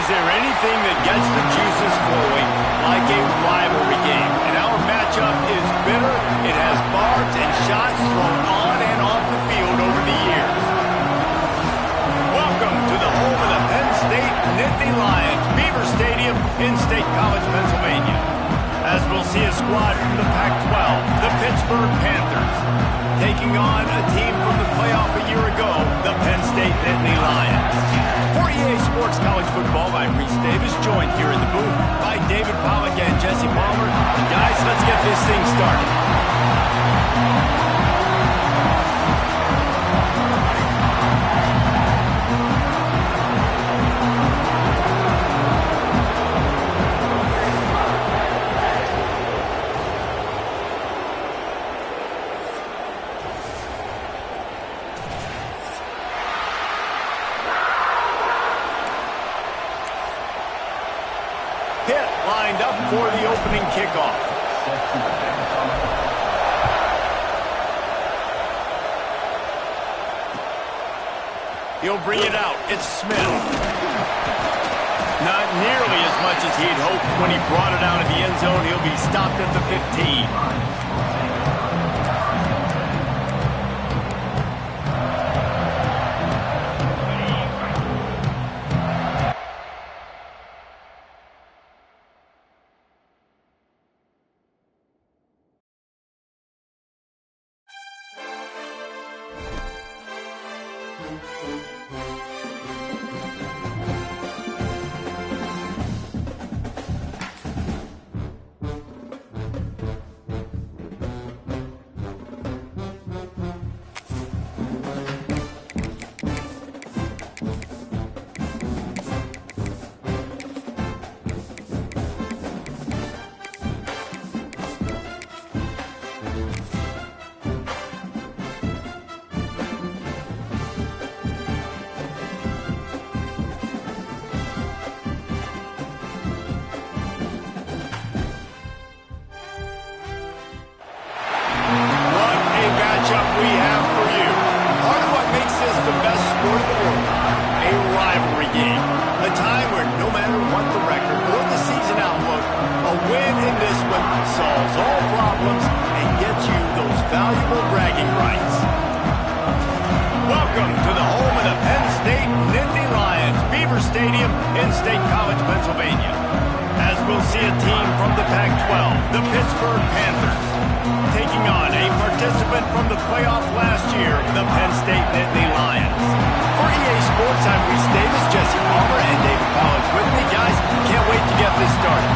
Is there anything that gets the juices flowing like a rivalry game? And our matchup is bitter. It has barbs and shots thrown on and off the field over the years. Welcome to the home of the Penn State Nittany Lions, Beaver Stadium in State College, Pennsylvania. As we'll see a squad from the Pac-12, the Pittsburgh Panthers, taking on a team from the playoff a year ago, the Penn State Nittany Lions. For EA Sports College Football, I'm Reese Davis, joined here in the booth by David Pollack and Jesse Palmer. And guys, let's get this thing started. Lined up for the opening kickoff. He'll bring it out. It's Smith. Not nearly as much as he'd hoped when he brought it out of the end zone. He'll be stopped at the 15. We have for you. Part of what makes this the best sport in the world, a rivalry game. A time where no matter what the record or the season outlook, a win in this one solves all problems and gets you those valuable bragging rights. Welcome to the home of the Penn State Nittany Lions, Beaver Stadium in State College, Pennsylvania. As we'll see a team from the Pac-12, the Pittsburgh Panthers, taking on a participant from the playoff last year, the Penn State Nittany Lions. For EA Sports, I'm Reese Davis, Jesse Palmer, and David Pollack with me. Guys, can't wait to get this started.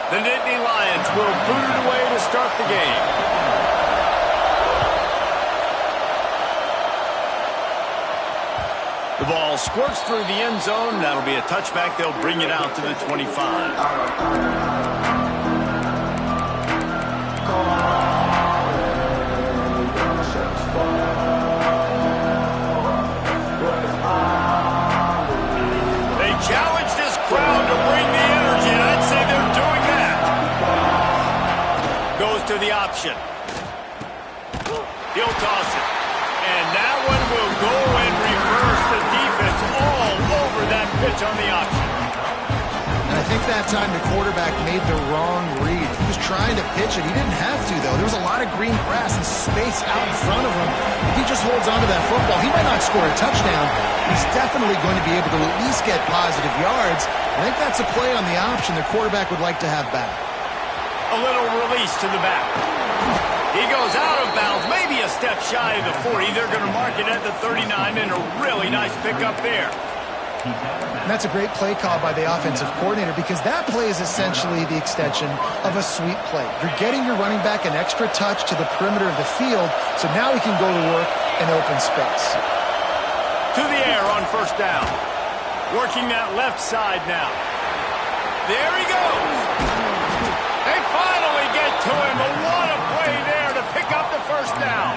The Nittany Lions will boot it away to start the game. The ball squirts through the end zone. That'll be a touchback. They'll bring it out to the 25. They challenge this crowd to bring the energy, and I'd say they're doing that. Goes to the option. He'll toss it. And that one will go and reverse the defense all over that pitch on the option. And I think that time the quarterback made the wrong read. He was trying to pitch it. He didn't have to, though. There was a lot of green grass and space out in front of him. If he just holds onto that football, he might not score a touchdown. He's definitely going to be able to at least get positive yards. I think that's a play on the option the quarterback would like to have back. A little release to the back. He goes out of bounds, maybe a step shy of the 40. They're going to mark it at the 39, and a really nice pickup there. And that's a great play call by the offensive coordinator, because that play is essentially the extension of a sweep play. You're getting your running back an extra touch to the perimeter of the field, so now he can go to work in open space. To the air on first down. Working that left side now. There he goes. They finally get to him. But what a play there to pick up the first down.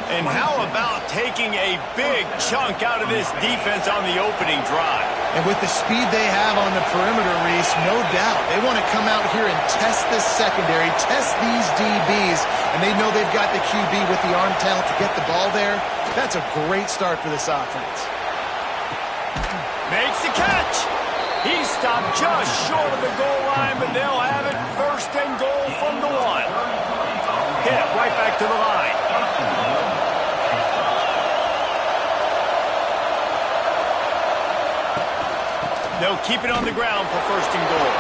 And how about taking a big chunk out of this defense on the opening drive? And with the speed they have on the perimeter, Reese, no doubt, they want to come out here and test this secondary, test these DBs, and they know they've got the QB with the arm talent to get the ball there. That's a great start for this offense. Makes the catch. He stopped just short of the goal line, but they'll have it first and goal from the 1. Hit it right back to the line. They'll keep it on the ground for first and goal.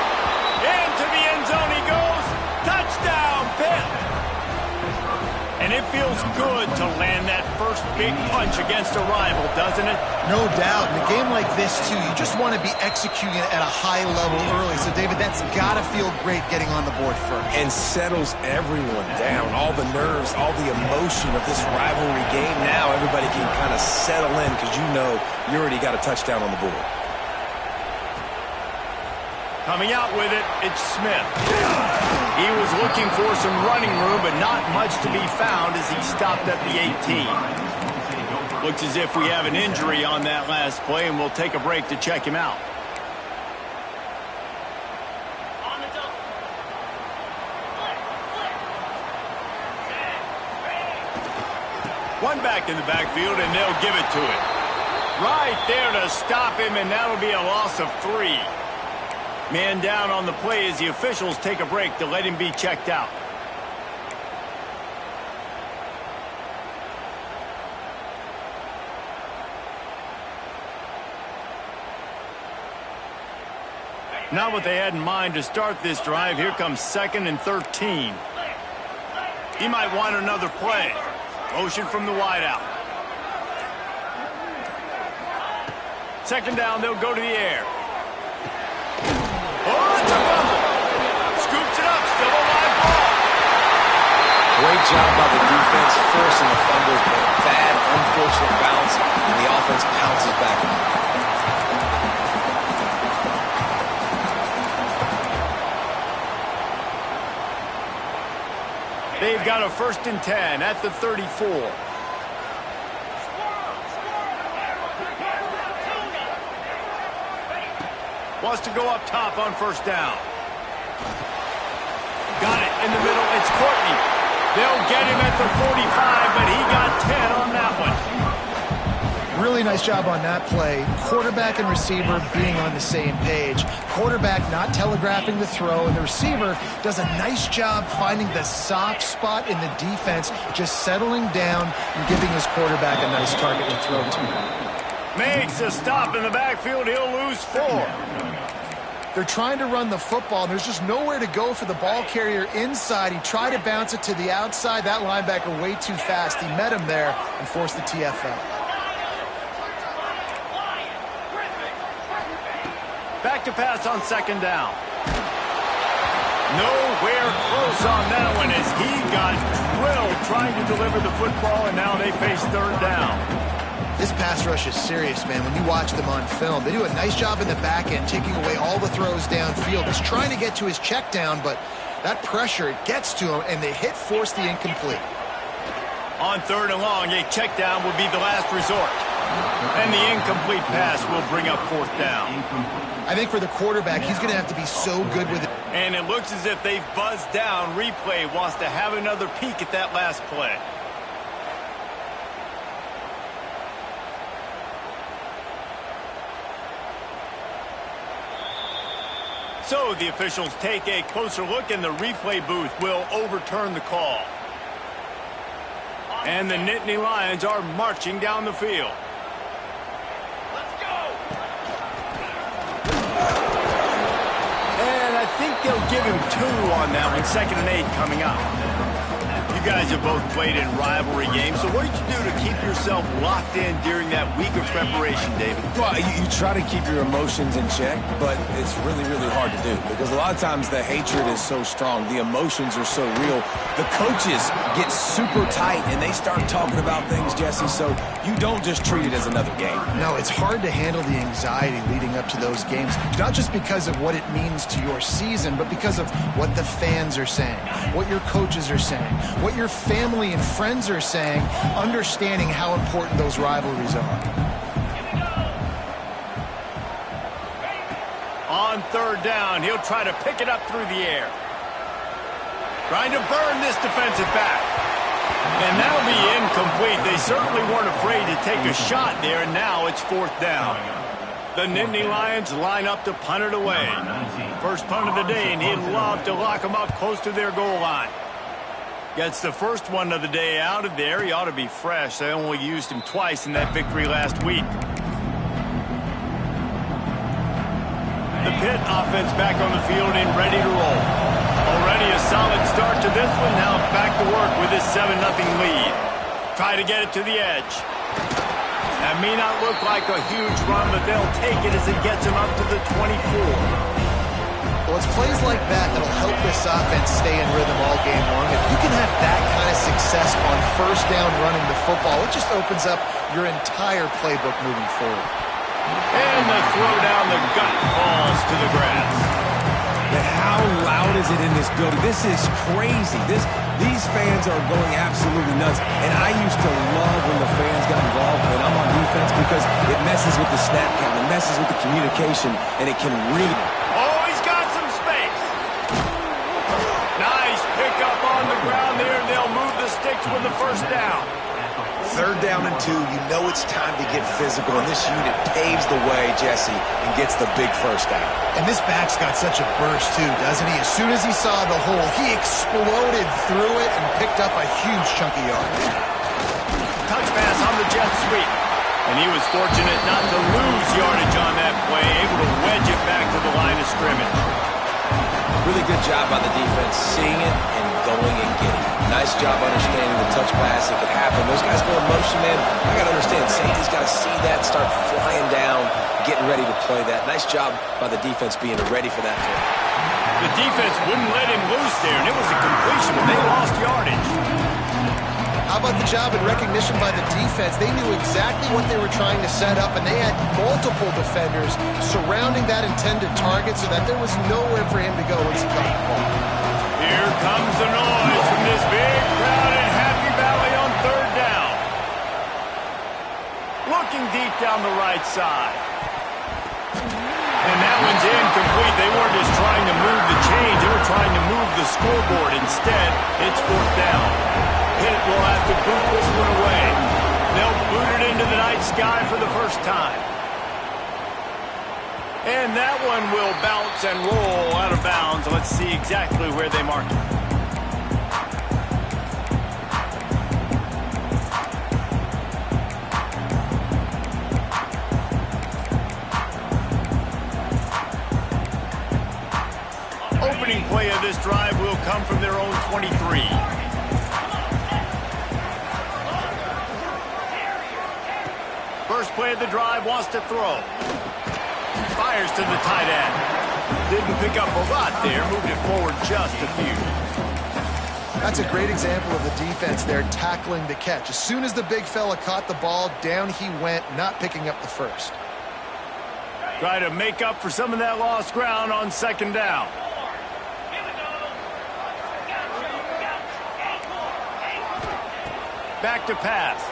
Into the end zone he goes. Touchdown, Pitt. And it feels good to land that first big punch against a rival, doesn't it? No doubt. In a game like this, too, you just want to be executing at a high level early. So, David, that's got to feel great getting on the board first. And settles everyone down. All the nerves, all the emotion of this rivalry game. Now everybody can kind of settle in because you know you already got a touchdown on the board. Coming out with it, it's Smith. He was looking for some running room, but not much to be found as he stopped at the 18. Looks as if we have an injury on that last play, and we'll take a break to check him out. One back in the backfield, and they'll give it to him. Right there to stop him, and that'll be a loss of 3. Man down on the play as the officials take a break to let him be checked out. Not what they had in mind to start this drive. Here comes 2nd and 13. He might want another play. Motion from the wideout. 2nd down, they'll go to the air. Oh, it's a fumble. Scoops it up, still a live ball. Great job by the defense forcing the fumble, but a bad, unfortunate bounce, and the offense pounces back. They've got a 1st and 10 at the 34. Wants to go up top on 1st down. Got it in the middle. It's Courtney. They'll get him at the 45, but he got 10 on that one. Really nice job on that play. Quarterback and receiver being on the same page. Quarterback not telegraphing the throw, and the receiver does a nice job finding the soft spot in the defense, just settling down and giving his quarterback a nice target to throw to. Makes a stop in the backfield. He'll lose 4. They're trying to run the football, and there's just nowhere to go for the ball carrier inside. He tried to bounce it to the outside. That linebacker way too fast. He met him there and forced the TFL. Back to pass on 2nd down. Nowhere close on that one as he got drilled trying to deliver the football, and now they face 3rd down. This pass rush is serious, man. When you watch them on film, they do a nice job in the back end, taking away all the throws downfield. He's trying to get to his check down, but that pressure, it gets to him, and they force the incomplete. On 3rd and long, a check down will be the last resort. And the incomplete pass will bring up 4th down. I think for the quarterback, he's going to have to be so good with it. And it looks as if they've buzzed down. Replay wants to have another peek at that last play. So the officials take a closer look, and the replay booth will overturn the call. And the Nittany Lions are marching down the field. Let's go! And I think they'll give him 2 on that one. 2nd and 8 coming up. You guys have both played in rivalry games, so what did you do to keep yourself locked in during that week of preparation, David? Well, you try to keep your emotions in check, but it's really, really hard to do because a lot of times the hatred is so strong. The emotions are so real. The coaches get super tight, and they start talking about things, Jesse, so you don't just treat it as another game. No, it's hard to handle the anxiety leading up to those games, not just because of what it means to your season, but because of what the fans are saying, what your coaches are saying, what your family and friends are saying, understanding how important those rivalries are. On third down, he'll try to pick it up through the air. Trying to burn this defensive back. And that'll be incomplete. They certainly weren't afraid to take a shot there, and now it's fourth down. The Nittany Lions line up to punt it away. First punt of the day, and he'd love to lock them up close to their goal line. Gets the first one of the day out of there. He ought to be fresh. They only used him twice in that victory last week. The Pitt offense back on the field and ready to roll. Already a solid start to this one. Now back to work with this 7-0 lead. Try to get it to the edge. That may not look like a huge run, but they'll take it as it gets them up to the 24. Well, it's plays like that that'll help this offense stay in rhythm all game long. If you can have that kind of success on first down running the football, it just opens up your entire playbook moving forward. And the throw down the gut falls to the grass. But how loud is it in this building? This is crazy. These fans are going absolutely nuts. And I used to love when the fans got involved when I'm on defense because it messes with the snap count, it messes with the communication, and it can really... Oh, he's got some space. Nice pickup on the ground there. They'll move the sticks with the first down. Third down and 2, you know it's time to get physical, and this unit paves the way, Jesse, and gets the big first down. And this back's got such a burst, too, doesn't he? As soon as he saw the hole, he exploded through it and picked up a huge chunk of yards. Touch pass on the jet sweep. And he was fortunate not to lose yardage on that play, able to wedge it back to the line of scrimmage. Really good job by the defense, seeing it and going and getting it. Nice job understanding the touch pass. It could happen. Those guys go in motion, man. I got to understand, safety's got to see that, start flying down, getting ready to play that. Nice job by the defense being ready for that play. The defense wouldn't let him loose there, and it was a completion, but they lost yardage. How about the job and recognition by the defense? They knew exactly what they were trying to set up, and they had multiple defenders surrounding that intended target so that there was nowhere for him to go once he caught the ball. Here comes the noise from this big crowd in Happy Valley on third down. Looking deep down the right side. And that one's incomplete. They weren't just trying to move the chains. They were trying to move the scoreboard. Instead, it's fourth down. Pitt will have to boot this one away. They'll boot it into the night sky for the first time. And that one will bounce and roll out of bounds. Let's see exactly where they mark it. Opening play of this drive will come from their own 23. First play of the drive, wants to throw. Fires to the tight end. Didn't pick up a lot there, moved it forward just a few. That's a great example of the defense there tackling the catch. As soon as the big fella caught the ball, down he went, not picking up the first. Try to make up for some of that lost ground on second down. Back to pass.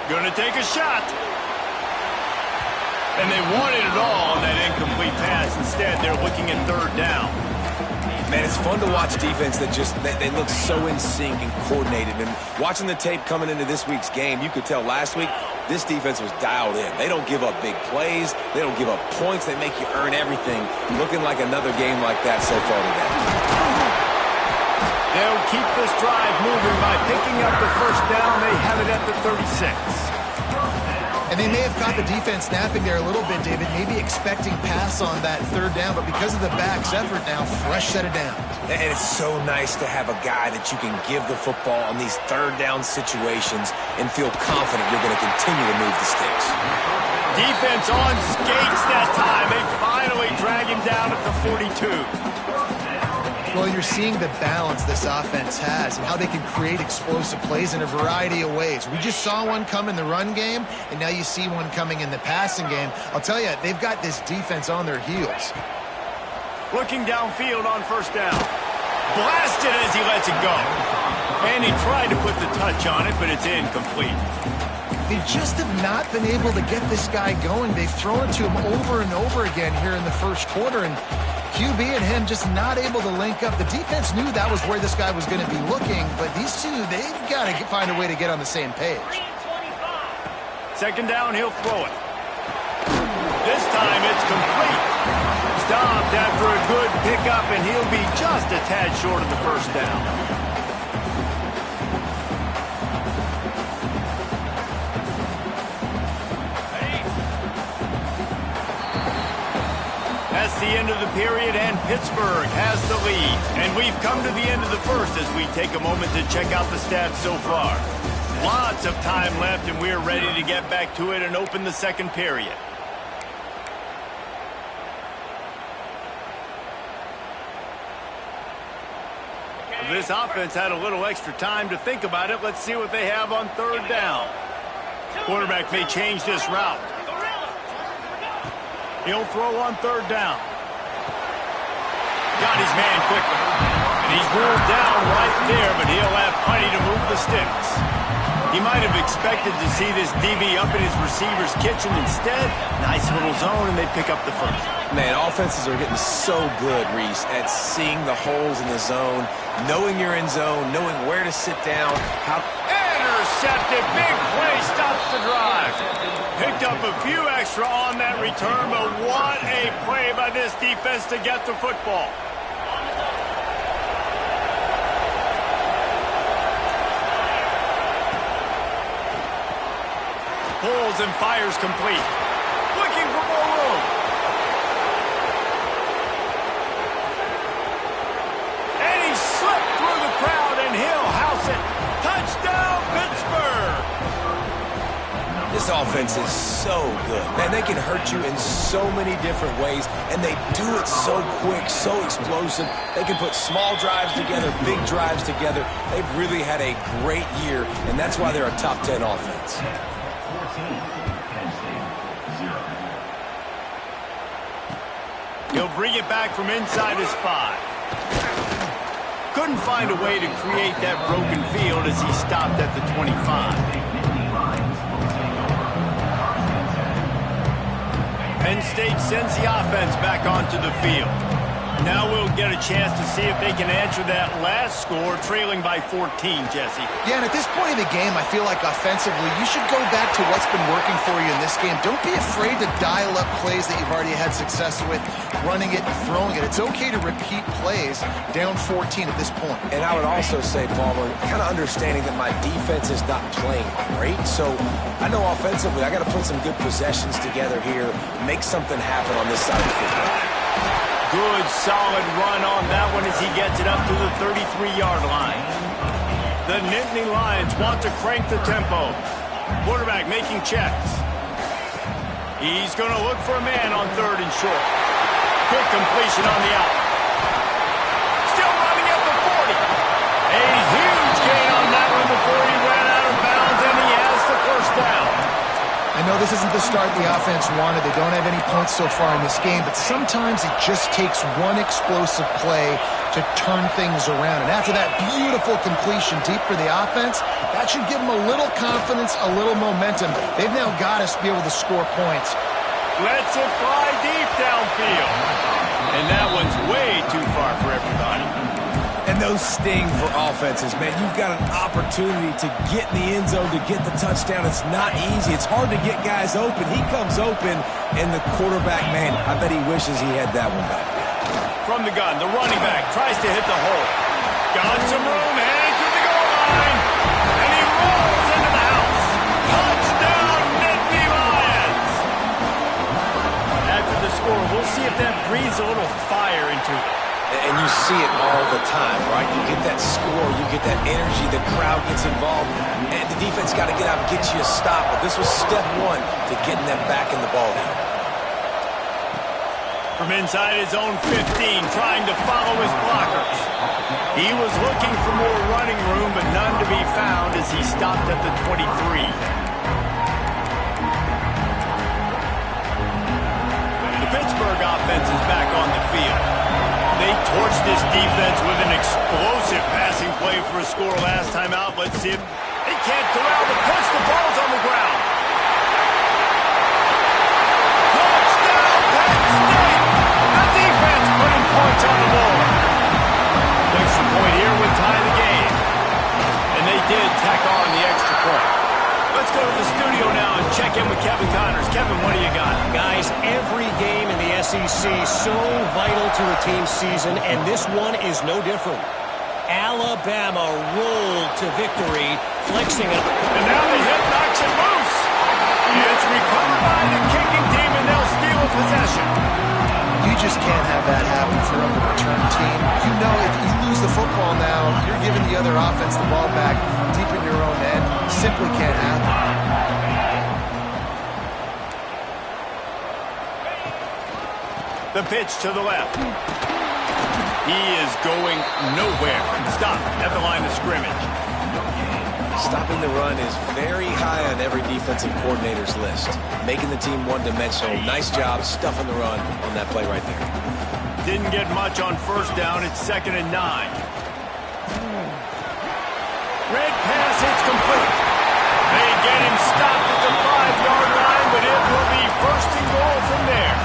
Going to take a shot. And they wanted it all on that incomplete pass. Instead, they're looking at third down. Man, it's fun to watch defense that just, they look so in sync and coordinated. And watching the tape coming into this week's game, you could tell last week, this defense was dialed in. They don't give up big plays. They don't give up points. They make you earn everything. Looking like another game like that so far today. They'll keep this drive moving by picking up the first down. They have it at the 36. And they may have caught the defense snapping there a little bit, David, maybe expecting pass on that third down, but because of the back's effort now, fresh set of downs. And it's so nice to have a guy that you can give the football on these third down situations and feel confident you're going to continue to move the sticks. Defense on skates that time. They finally drag him down at the 42. Well, you're seeing the balance this offense has and how they can create explosive plays in a variety of ways. We just saw one come in the run game, and now you see one coming in the passing game. I'll tell you, they've got this defense on their heels. Looking downfield on first down. Blasted as he lets it go. And he tried to put the touch on it, but it's incomplete. They just have not been able to get this guy going. They've thrown it to him over and over again here in the first quarter, and QB and him just not able to link up. The defense knew that was where this guy was going to be looking, but these two, they've got to find a way to get on the same page. Second down, he'll throw it. This time it's complete. Stopped after a good pickup, and he'll be just a tad short of the first down. That's the end of the period, and Pittsburgh has the lead. And we've come to the end of the first as we take a moment to check out the stats so far. Lots of time left, and we're ready to get back to it and open the second period. This offense had a little extra time to think about it. Let's see what they have on third down. Quarterback may change this route. He'll throw on third down. Got his man quickly. And he's ruled down right there, but he'll have plenty to move the sticks. He might have expected to see this DB up in his receiver's kitchen. Instead, nice little zone, and they pick up the first. Man, offenses are getting so good, Reese, at seeing the holes in the zone, knowing you're in zone, knowing where to sit down. Intercepted. Big play stops the drive. Picked up a few extra on that return, but what a play by this defense to get the football. Pulls and fires complete. Looking for more room. And he slipped through the crowd, and he'll house it. Touchdown, Pittsburgh! This offense is so good. Man, they can hurt you in so many different ways, and they do it so quick, so explosive. They can put small drives together, big drives together. They've really had a great year, and that's why they're a top 10 offense. He'll bring it back from inside his 5. Couldn't find a way to create that broken field as he stopped at the 25. Penn State sends the offense back onto the field. Now we'll get a chance to see if they can answer that last score, trailing by 14, Jesse. Yeah, and at this point in the game, I feel like offensively, you should go back to what's been working for you in this game. Don't be afraid to dial up plays that you've already had success with, running it and throwing it. It's okay to repeat plays down 14 at this point. And I would also say, Palmer, kind of understanding that my defense is not playing great, so I know offensively I got to put some good possessions together here, make something happen on this side of the football. Good, solid run on that one as he gets it up to the 33-yard line. The Nittany Lions want to crank the tempo. Quarterback making checks. He's going to look for a man on third and short. Quick completion on the out. Still running at the 40. A huge gain on that one before he ran out of bounds, and he has the first down. I know this isn't the start the offense wanted. They don't have any points so far in this game, but sometimes it just takes one explosive play to turn things around. And after that beautiful completion deep for the offense, that should give them a little confidence, a little momentum. They've now got us to be able to score points. Lets it fly deep downfield. And that one's way too far for everybody. And those sting for offenses, man. You've got an opportunity to get in the end zone, to get the touchdown. It's not easy. It's hard to get guys open. He comes open, and the quarterback, man, I bet he wishes he had that one back. From the gun, the running back tries to hit the hole. Got some room, heading to the goal line. And he rolls into the house. Touchdown, Nittany Lions. After the score, we'll see if that breathes a little fire into it. And you see it all the time, right? You get that score, you get that energy, the crowd gets involved, and the defense got to get out and get you a stop. But this was step one to getting them back in the ball game. From inside his own 15, trying to follow his blockers. He was looking for more running room, but none to be found as he stopped at the 23. The Pittsburgh offense is back on the field. They torched this defense with an explosive passing play for a score last time out. Let's see him. He can't corral the pitch. The ball's on the ground. Touchdown, Penn State. The defense putting points on the board. Extra point here would tie the game. And they did tack on the extra point. Let's go to the studio now and check in with Kevin Connors. Kevin, what do you got? Guys, every game in the SEC so vital to a team's season, and this one is no different. Alabama rolled to victory, flexing it. And now the hit knocks it loose. It's recovered by the kicking team, and they'll steal a possession. You just can't have that happen for a return team. You know if you lose the football now, you're giving the other offense the ball back deep in your own end. Simply can't happen. The pitch to the left. He is going nowhere. Stop at the line of scrimmage. Stopping the run is very high on every defensive coordinator's list. Making the team one-dimensional. Nice job stuffing the run on that play right there. Didn't get much on first down. It's 2nd and 9. Red pass hits complete. They get him stopped at the 5-yard line, but it will be 1st and goal from there.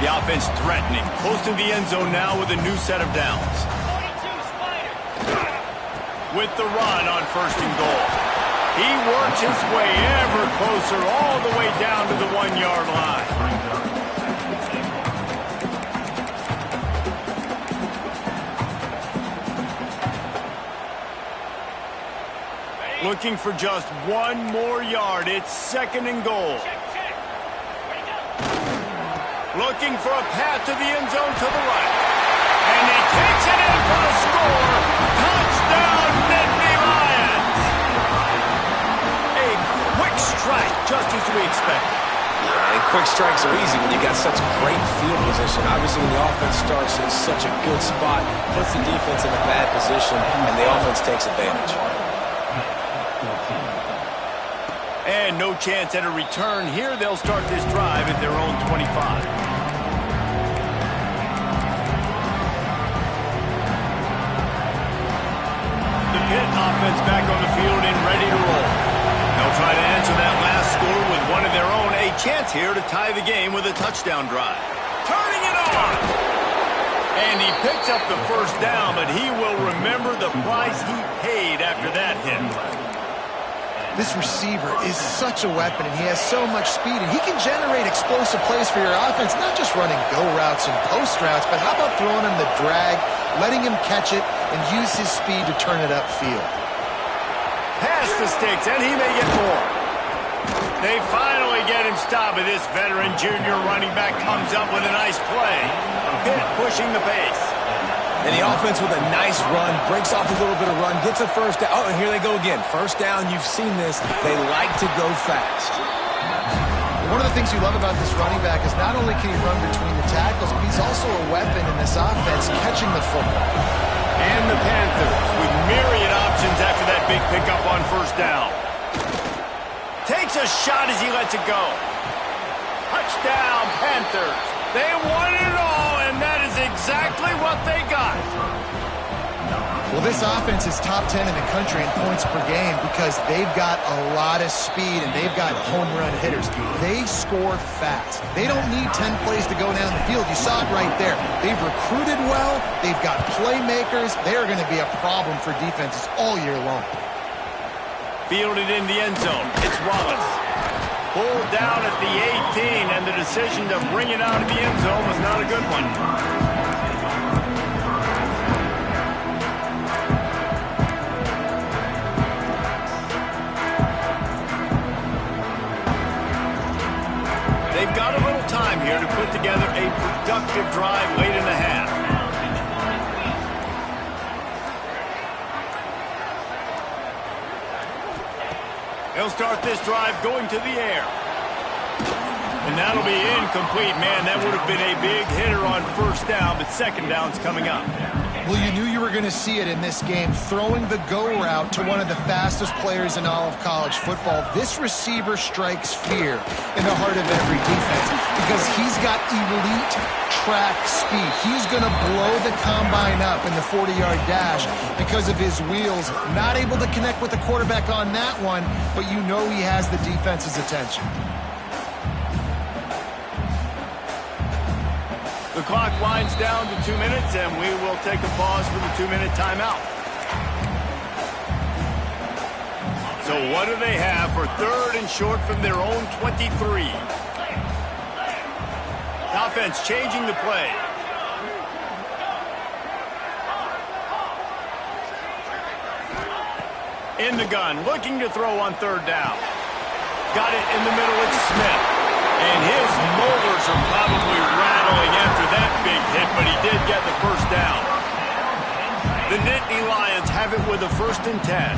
The offense threatening. Close to the end zone now with a new set of downs. With the run on 1st and goal. He works his way ever closer all the way down to the 1-yard line. Looking for just one more yard. It's 2nd and goal. Looking for a path to the end zone to the right. And he takes it in for the score. Touchdown, Nittany Lions. A quick strike, just as we expected. And quick strikes are easy when you got such great field position. Obviously, when the offense starts in such a good spot, puts the defense in a bad position, and the offense takes advantage. And no chance at a return here. They'll start this drive at their own 25. The Pitt offense back on the field and ready to roll. They'll try to answer that last score with one of their own. A chance here to tie the game with a touchdown drive. Turning it on! And he picks up the 1st down, but he will remember the price he paid after that hit. This receiver is such a weapon, and he has so much speed, and he can generate explosive plays for your offense, not just running go routes and post routes, but how about throwing him the drag, letting him catch it, and use his speed to turn it upfield. Pass the sticks, and he may get more. They finally get him stopped, but this veteran junior running back comes up with a nice play. Pitt pushing the pace. And the offense with a nice run, breaks off a little bit of run, gets a 1st down. Oh, and here they go again. 1st down, you've seen this. They like to go fast. One of the things you love about this running back is not only can he run between the tackles, but he's also a weapon in this offense, catching the football. And the Panthers with myriad options after that big pickup on 1st down. Takes a shot as he lets it go. Touchdown, Panthers. They won it all, and that is exactly what they got. Well, this offense is top 10 in the country in points per game because they've got a lot of speed and they've got home run hitters. They score fast. They don't need 10 plays to go down the field. You saw it right there. They've recruited well. They've got playmakers. They're going to be a problem for defenses all year long. Fielded in the end zone. It's Wallace. Pulled down at the 18, and the decision to bring it out of the end zone was not a good one. They've got a little time here to put together a productive drive late in the half. They'll start this drive going to the air. And that'll be incomplete. Man, that would have been a big hitter on 1st down, but 2nd down's coming up. Well, you knew you were going to see it in this game, throwing the go route to one of the fastest players in all of college football. This receiver strikes fear in the heart of every defense because he's got elite track speed. He's going to blow the combine up in the 40-yard dash because of his wheels. Not able to connect with the quarterback on that one, but you know he has the defense's attention. The clock winds down to 2 minutes, and we will take a pause for the 2-minute timeout. So what do they have for 3rd and short from their own 23? Offense changing the play. In the gun, looking to throw on 3rd down. Got it in the middle, it's Smith. And his molars are probably rattling after that big hit, but he did get the first down. The Nittany Lions have it with a 1st and 10.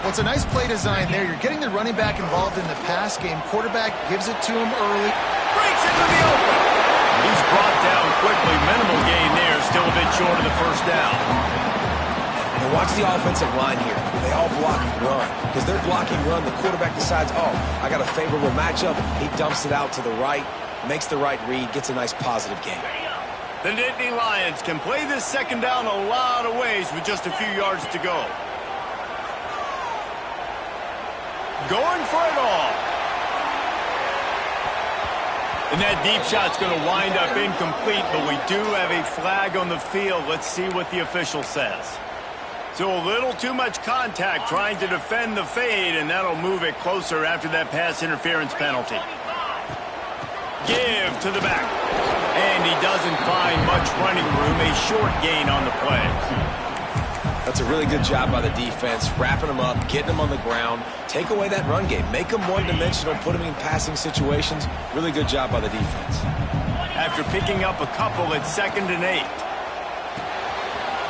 Well, it's a nice play design there. You're getting the running back involved in the pass game. Quarterback gives it to him early. Breaks into the open. He's brought down quickly. Minimal gain there. Still a bit short of the first down. And watch the offensive line here. They all block and run. Because they're blocking run, the quarterback decides, oh, I got a favorable matchup. He dumps it out to the right, makes the right read, gets a nice positive gain. The Nittany Lions can play this 2nd down a lot of ways with just a few yards to go. Going for it all. And that deep shot's going to wind up incomplete, but we do have a flag on the field. Let's see what the official says. So a little too much contact trying to defend the fade, and that'll move it closer after that pass interference penalty. Give to the back. And he doesn't find much running room. A short gain on the play. That's a really good job by the defense, wrapping them up, getting them on the ground, take away that run game, make them one-dimensional, put them in passing situations. Really good job by the defense. After picking up a couple, it's 2nd and 8.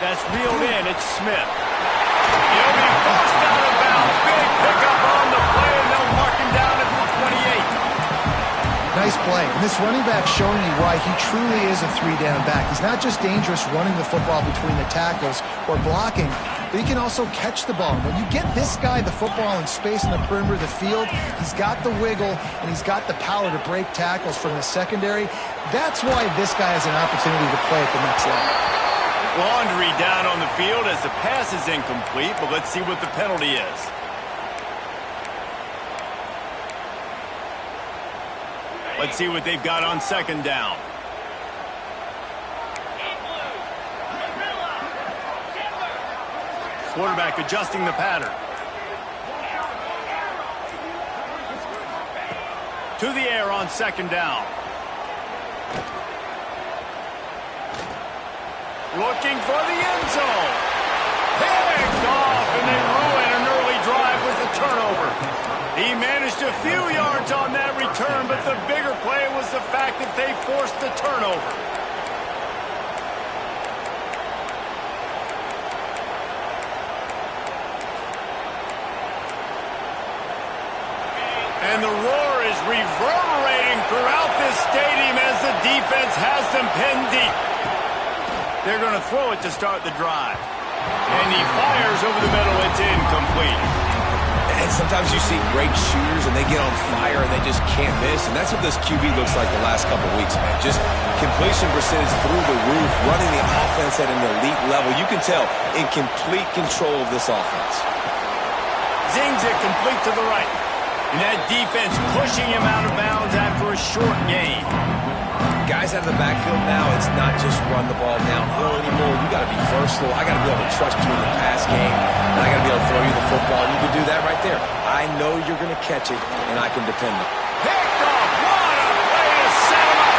That's reeled in. It's Smith. He'll be forced out of bounds. Big pickup on the play, and they'll mark him down at the 28. Nice play. And this running back showing you why he truly is a 3-down back. He's not just dangerous running the football between the tackles or blocking, but he can also catch the ball. When you get this guy the football in space in the perimeter of the field, he's got the wiggle and he's got the power to break tackles from the secondary. That's why this guy has an opportunity to play at the next level. Laundry down on the field as the pass is incomplete, but let's see what the penalty is. Let's see what they've got on 2nd down. Quarterback adjusting the pattern. To the air on 2nd down. Looking for the end zone. Picked off, and they ruin an early drive with a turnover. He managed a few yards on that return, but the bigger play was the fact that they forced the turnover. And the roar is reverberating throughout this stadium as the defense has them pinned deep. They're going to throw it to start the drive. And he fires over the middle. It's incomplete. And sometimes you see great shooters and they get on fire and they just can't miss. And that's what this QB looks like the last couple weeks, man. Just completion percentage through the roof, running the offense at an elite level. You can tell in complete control of this offense. Zings it complete to the right. And that defense pushing him out of bounds after a short gain. Guys out of the backfield now, it's not just run the ball downhill anymore. You got to be versatile. I got to be able to trust you in the pass game, and I got to be able to throw you the football. You can do that right there. I know you're going to catch it, and I can depend on it. Picked off. What a way to set him up.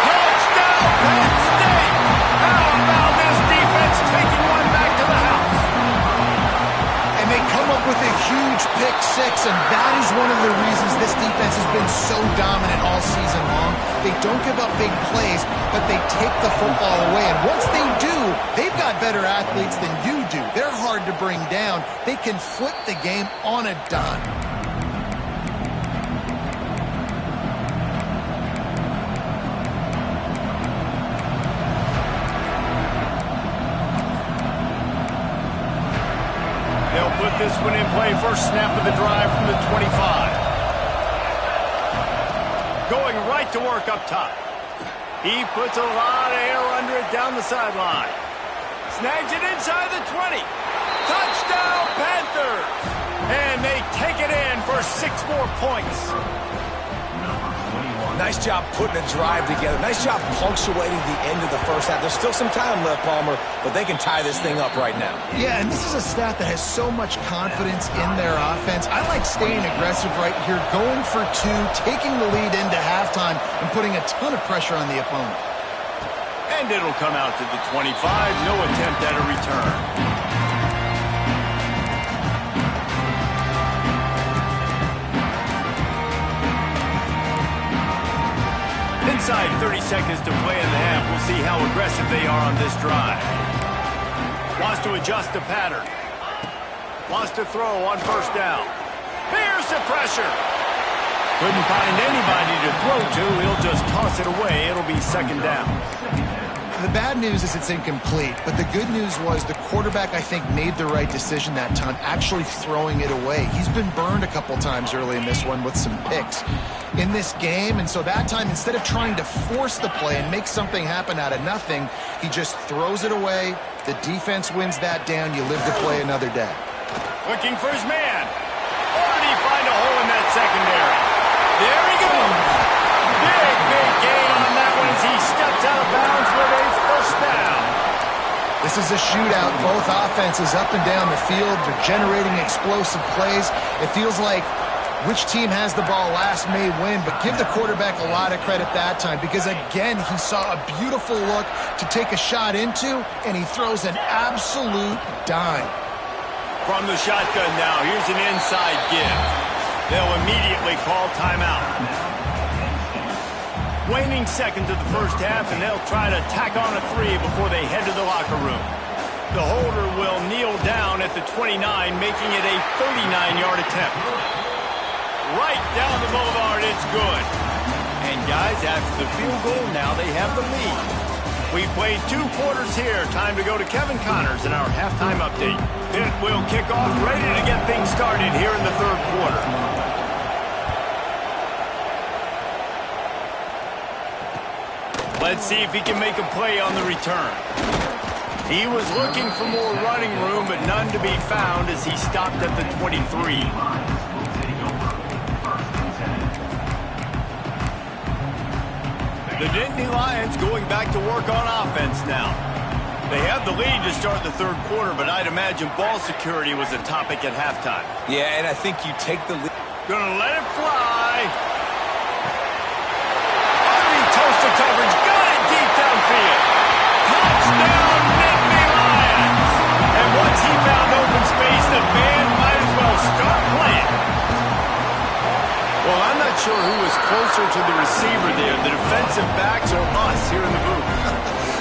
Touchdown, Penn State. How about this defense taking one back to the house? And they come up with a huge pick six, and that is one of the reasons this defense has been so dominant all season long. They don't give up big plays, but they take the football away. And once they do, they've got better athletes than you do. They're hard to bring down. They can flip the game on a dime. one in play, first snap of the drive from the 25. Going right to work up top. He puts a lot of air under it down the sideline. Snags it inside the 20. Touchdown, Panthers! And they take it in for 6 more points. Nice job putting a drive together. Nice job punctuating the end of the first half. There's still some time left, Palmer, but they can tie this thing up right now. Yeah, and this is a staff that has so much confidence in their offense. I like staying aggressive right here, going for 2, taking the lead into halftime, and putting a ton of pressure on the opponent. And it'll come out to the 25. No attempt at a return. Inside 30 seconds to play in the half. We'll see how aggressive they are on this drive. Wants to adjust the pattern. Wants to throw on first down. Here's the pressure. Couldn't find anybody to throw to. He'll just toss it away. It'll be second down. The bad news is it's incomplete, but the good news was the quarterback, I think, made the right decision that time, actually throwing it away. He's been burned a couple times early in this one with some picks in this game, and so that time, instead of trying to force the play and make something happen out of nothing, he just throws it away. The defense wins that down. You live to play another day. Looking for his man. Or did he find a hole in that secondary? There he goes. Big gain on that one as he steps out of bounds with a first down. This is a shootout. Both offenses up and down the field. They're generating explosive plays. It feels like which team has the ball last may win, but give the quarterback a lot of credit that time because, again, he saw a beautiful look to take a shot into, and he throws an absolute dime. From the shotgun now, here's an inside give. They'll immediately call timeout. Waning seconds of the first half, and they'll try to tack on a 3 before they head to the locker room. The holder will kneel down at the 29, making it a 39-yard attempt. Right down the boulevard, it's good. And guys, after the field goal, now they have the lead. We played 2 quarters here. Time to go to Kevin Connors in our halftime update. It will kick off, ready to get things started here in the third quarter. Let's see if he can make a play on the return. He was looking for more running room, but none to be found as he stopped at the 23. The Nittany Lions going back to work on offense now. They have the lead to start the third quarter, but I'd imagine ball security was a topic at halftime. Yeah, and I think you take the lead. Gonna let it fly. Toasted coverage, got it deep downfield. Touchdown, Nittany Lions. And once he found open space, the band might as well start playing. Well, I'm not sure who was closer to the receiver there, the defensive backs or us here in the booth.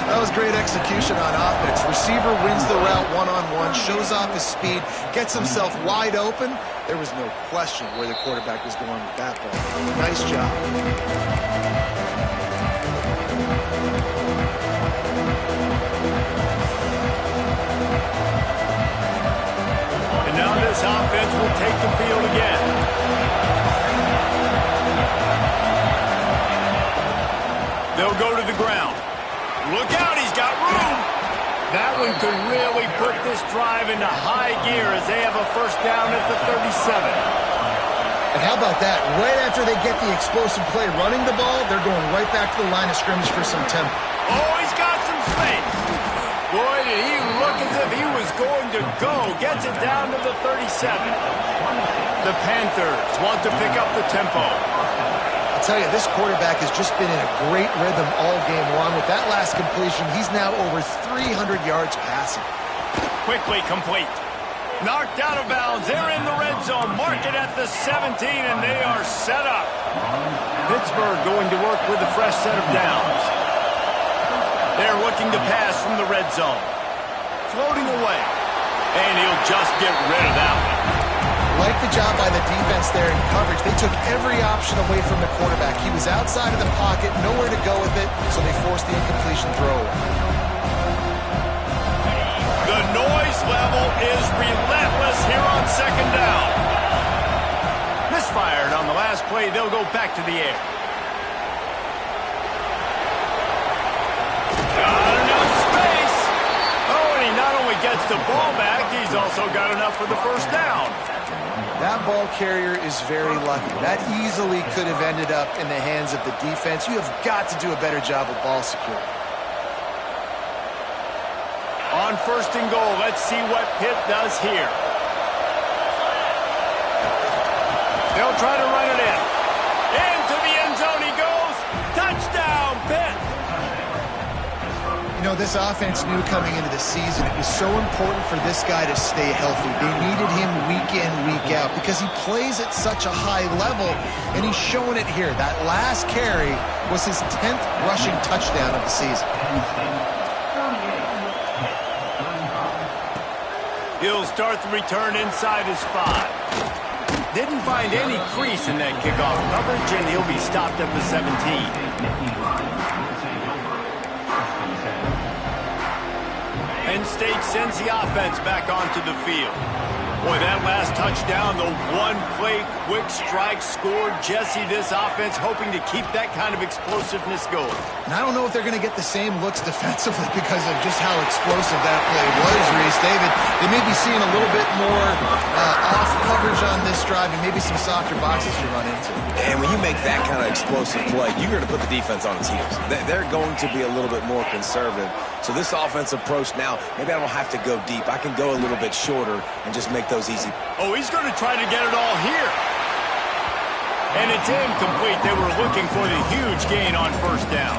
That was great execution on offense. Receiver wins the route one-on-one, shows off his speed, gets himself wide open. There was no question where the quarterback was going with that ball. Nice job. And now this offense will take the field again. They'll go to the ground. Look out, he's got room. That one could really put this drive into high gear as they have a first down at the 37. And how about that? Right after they get the explosive play running the ball, they're going right back to the line of scrimmage for some tempo. Oh, he's got some space. Boy, did he look as if he was going to go. Gets it down to the 37. The Panthers want to pick up the tempo. I'll tell you, this quarterback has just been in a great rhythm all game long. With that last completion, he's now over 300 yards passing. Quickly complete. Knocked out of bounds. They're in the red zone. Mark it at the 17, and they are set up. Pittsburgh going to work with a fresh set of downs. They're looking to pass from the red zone. Floating away. And he'll just get rid of that one. Like the job by the defense there in coverage. They took every option away from the quarterback. He was outside of the pocket, nowhere to go with it, so they forced the incompletion throw. The noise level is relentless pass here on second down. Misfired on the last play. They'll go back to the air. Got enough space. Oh, and he not only gets the ball back, he's also got enough for the first down. That ball carrier is very lucky. That easily could have ended up in the hands of the defense. You have got to do a better job of ball security. On first and goal, let's see what Pitt does here. They'll try to run it in. Into the end zone he goes. Touchdown, Pitt. You know, this offense knew coming into the season it was so important for this guy to stay healthy. They needed him week in, week out because he plays at such a high level, and he's showing it here. That last carry was his 10th rushing touchdown of the season. He'll start the return inside his 5. Didn't find any crease in that kickoff coverage, and he'll be stopped at the 17. Penn State sends the offense back onto the field. Boy, that last touchdown, the one-play quick strike scored. Jesse, this offense hoping to keep that kind of explosiveness going. And I don't know if they're going to get the same looks defensively because of just how explosive that play was, Reese. David, they may be seeing a little bit more off coverage on this drive and maybe some softer boxes to run into. And when you make that kind of explosive play, you're going to put the defense on its heels. They're going to be a little bit more conservative. So this offensive approach now, maybe I don't have to go deep. I can go a little bit shorter and just make those easy. Oh, he's going to try to get it all here. And it's incomplete. They were looking for the huge gain on first down.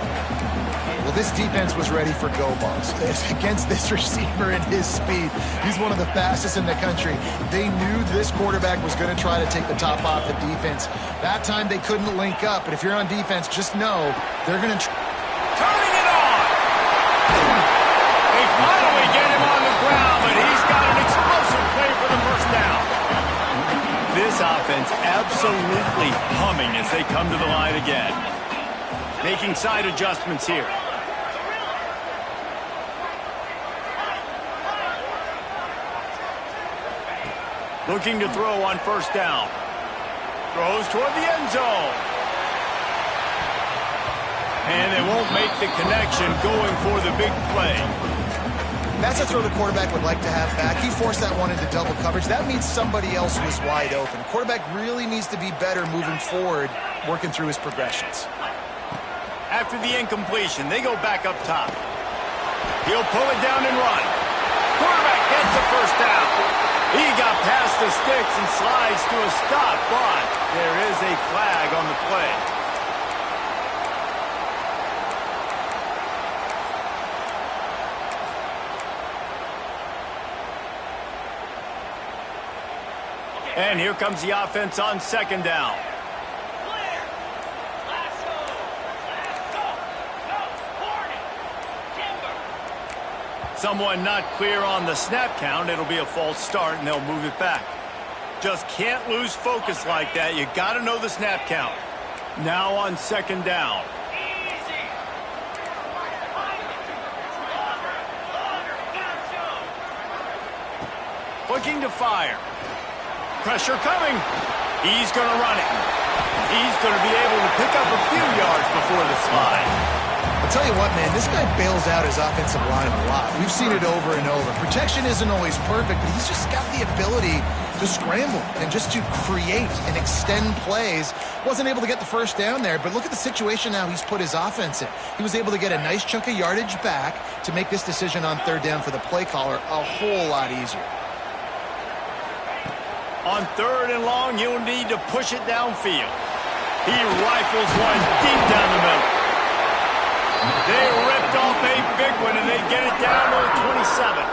Well, this defense was ready for go balls. Against this receiver and his speed, he's one of the fastest in the country. They knew this quarterback was going to try to take the top off the defense. That time they couldn't link up, but if you're on defense, just know they're going to... Turning it on! They finally get him on the ground, but he's got an explosive play for the first down. This offense absolutely humming as they come to the line again. Making side adjustments here. Looking to throw on first down. Throws toward the end zone. And they won't make the connection going for the big play. That's a throw the quarterback would like to have back. He forced that one into double coverage. That means somebody else was wide open. Quarterback really needs to be better moving forward, working through his progressions. After the incompletion, they go back up top. He'll pull it down and run. Quarterback gets the first down. He got past the sticks and slides to a stop, but there is a flag on the play. And here comes the offense on second down. Someone not clear on the snap count. It'll be a false start, and they'll move it back. Just can't lose focus like that. You got to know the snap count. Now on second down. Looking to fire. Pressure coming. He's going to run it. He's going to be able to pick up a few yards before the slide. I'll tell you what, man, this guy bails out his offensive line a lot. We've seen it over and over. Protection isn't always perfect, but he's just got the ability to scramble and just to create and extend plays. Wasn't able to get the first down there, but look at the situation now he's put his offense in. He was able to get a nice chunk of yardage back to make this decision on third down for the play caller a whole lot easier. On third and long, you'll need to push it downfield. He rifles one deep down the middle. They ripped off a big one, and they get it down to the 27.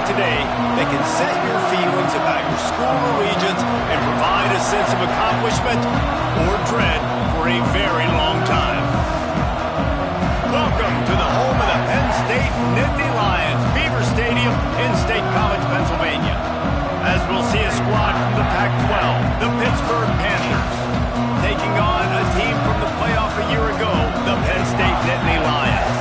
today that can set your feelings about your school allegiance and provide a sense of accomplishment or dread for a very long time. Welcome to the home of the Penn State Nittany Lions, Beaver Stadium in State College, Pennsylvania. As we'll see a squad from the Pac-12, the Pittsburgh Panthers, taking on a team from the playoff a year ago, the Penn State Nittany Lions.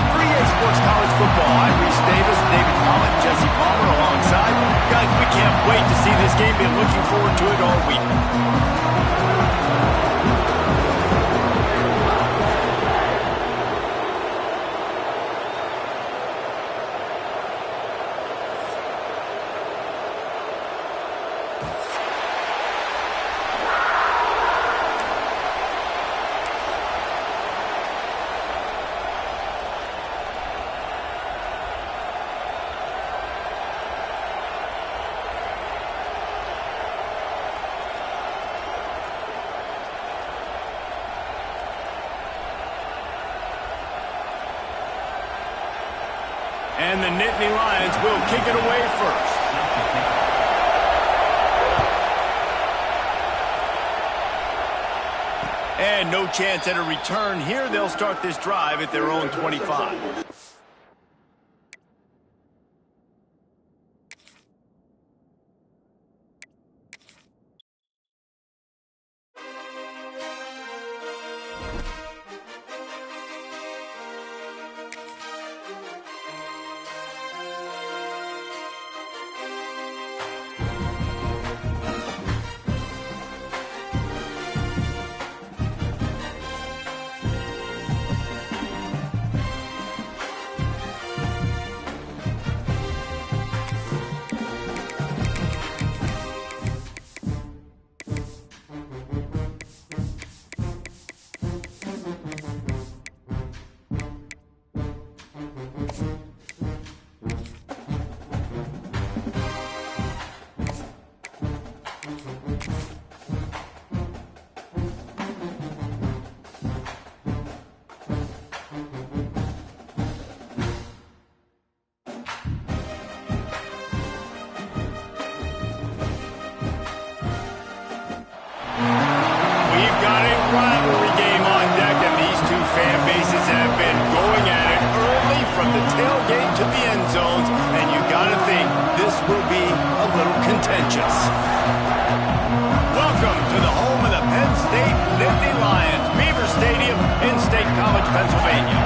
For EA Sports College Football, I'm Rhys Davis, David Pollock, Jesse Palmer alongside. Guys, we can't wait to see this game. Been looking forward to it all week. And the Nittany Lions will kick it away first. And no chance at a return here. They'll start this drive at their own 25. Rivalry game on deck, and these two fan bases have been going at it early from the tailgate to the end zones, and you gotta think this will be a little contentious. Welcome to the home of the Penn State Nittany Lions, Beaver Stadium in State College, Pennsylvania.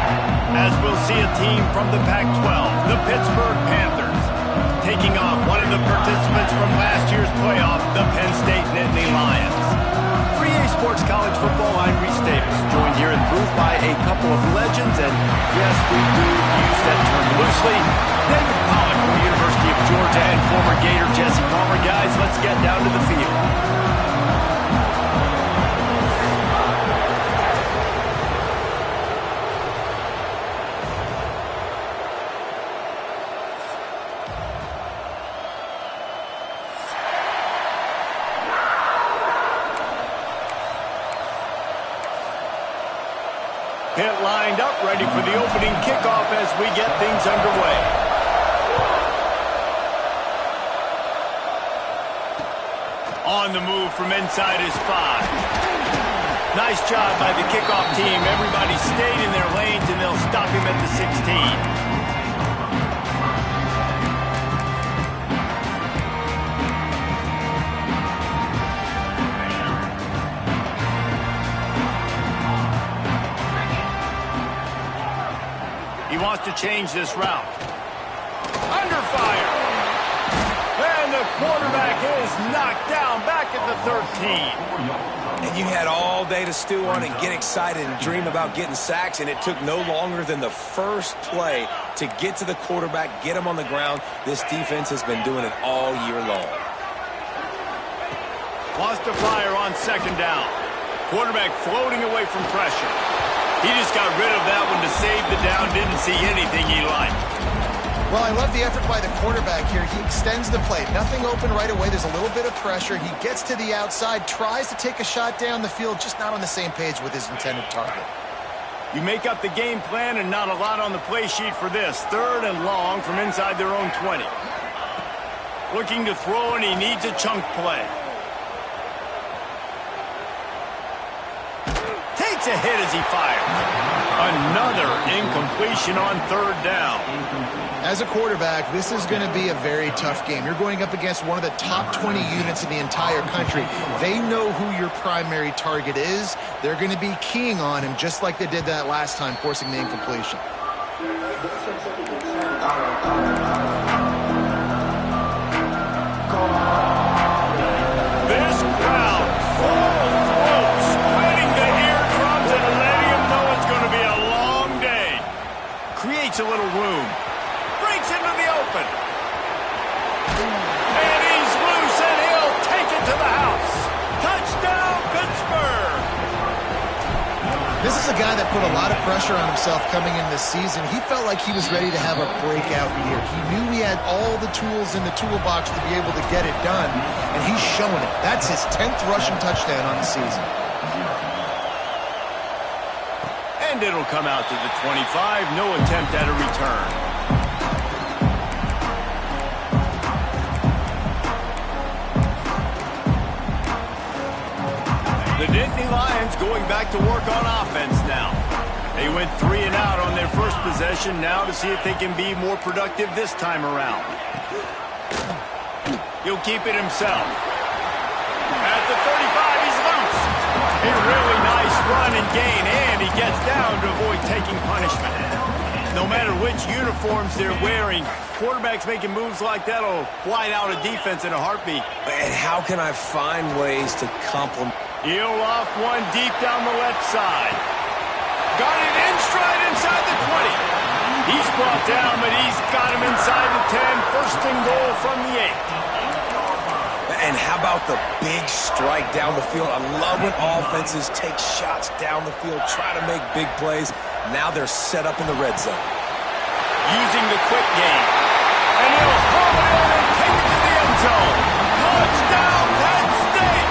As we'll see a team from the Pac-12, the Pittsburgh Panthers, taking on one of the participants from last year's playoff, the Penn State Nittany Lions. For EA Sports College Football, I'm Rhys Davis, joined here in the booth by a couple of legends, and yes, we do use that term loosely. David Pollock from the University of Georgia and former Gator Jesse Palmer. Guys, let's get down to the field. Pit lined up, ready for the opening kickoff as we get things underway. On the move from inside his 5. Nice job by the kickoff team. Everybody stayed in their lanes, and they'll stop him at the 16. He wants to change this route. Under fire. And the quarterback is knocked down back at the 13. And you had all day to stew on and get excited and dream about getting sacks, and it took no longer than the first play to get to the quarterback, get him on the ground. This defense has been doing it all year long. Wants to fire on second down. Quarterback floating away from pressure. He just got rid of that one to save the down. Didn't see anything he liked. Well, I love the effort by the quarterback here. He extends the play. Nothing open right away. There's a little bit of pressure. He gets to the outside, tries to take a shot down the field, just not on the same page with his intended target. You make up the game plan and not a lot on the play sheet for this. 3rd and long from inside their own 20. Looking to throw, and he needs a chunk play. Takes a hit as he fires. Another incompletion on third down. As a quarterback, this is going to be a very tough game. You're going up against one of the top 20 units in the entire country. They know who your primary target is. They're going to be keying on him just like they did that last time, forcing the incompletion. This crowd full throat, splitting the eardrums and letting him know it's going to be a long day. Creates a little room. Breaks into the open. And he's loose, and he'll take it to the house. Touchdown, Pittsburgh! This is a guy that put a lot of pressure on himself coming in this season. He felt like he was ready to have a breakout year. He knew he had all the tools in the toolbox to be able to get it done, and he's showing it. That's his 10th rushing touchdown on the season. And it'll come out to the 25. No attempt at a return. The Nittany Lions going back to work on offense now. They went 3 and out on their first possession, now to see if they can be more productive this time around. He'll keep it himself. At the 35, he's loose. A really nice run and gain, and he gets down to avoid taking punishment. No matter which uniforms they're wearing, quarterbacks making moves like that will white out a defense in a heartbeat. And how can I find ways to complement? He'll off one deep down the left side. Got it in stride inside the 20. He's brought down, but he's got him inside the 10. First and goal from the 8. And how about the big strike down the field? I love when offenses take shots down the field, try to make big plays. Now they're set up in the red zone. Using the quick game. And he'll haul it in and take it to the end zone. Touchdown, Penn State!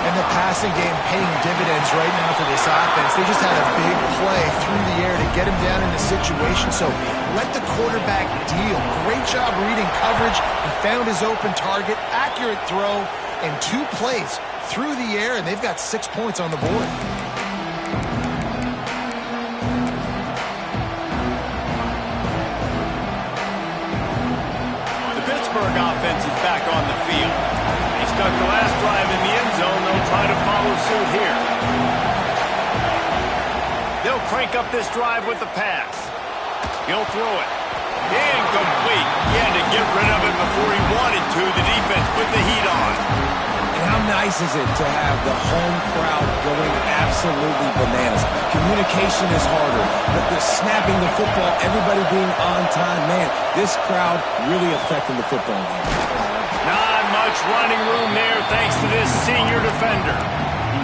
And the passing game paying dividends right now for this offense. They just had a big play through the air to get him down in the situation. So let the quarterback deal. Great job reading coverage. He found his open target, accurate throw, and 2 plays through the air, and they've got 6 points on the board. The Pittsburgh offense is back on the field. They stuck the last drive in the end zone. They'll try to follow suit here. They'll crank up this drive with the pass. He'll throw it. Incomplete. He had to get rid of it before he wanted to. The defense put the heat on. And how nice is it to have the home crowd going absolutely bananas? Communication is harder, but they're snapping the football, everybody being on time. Man, this crowd really affecting the football game. Not much running room there thanks to this senior defender.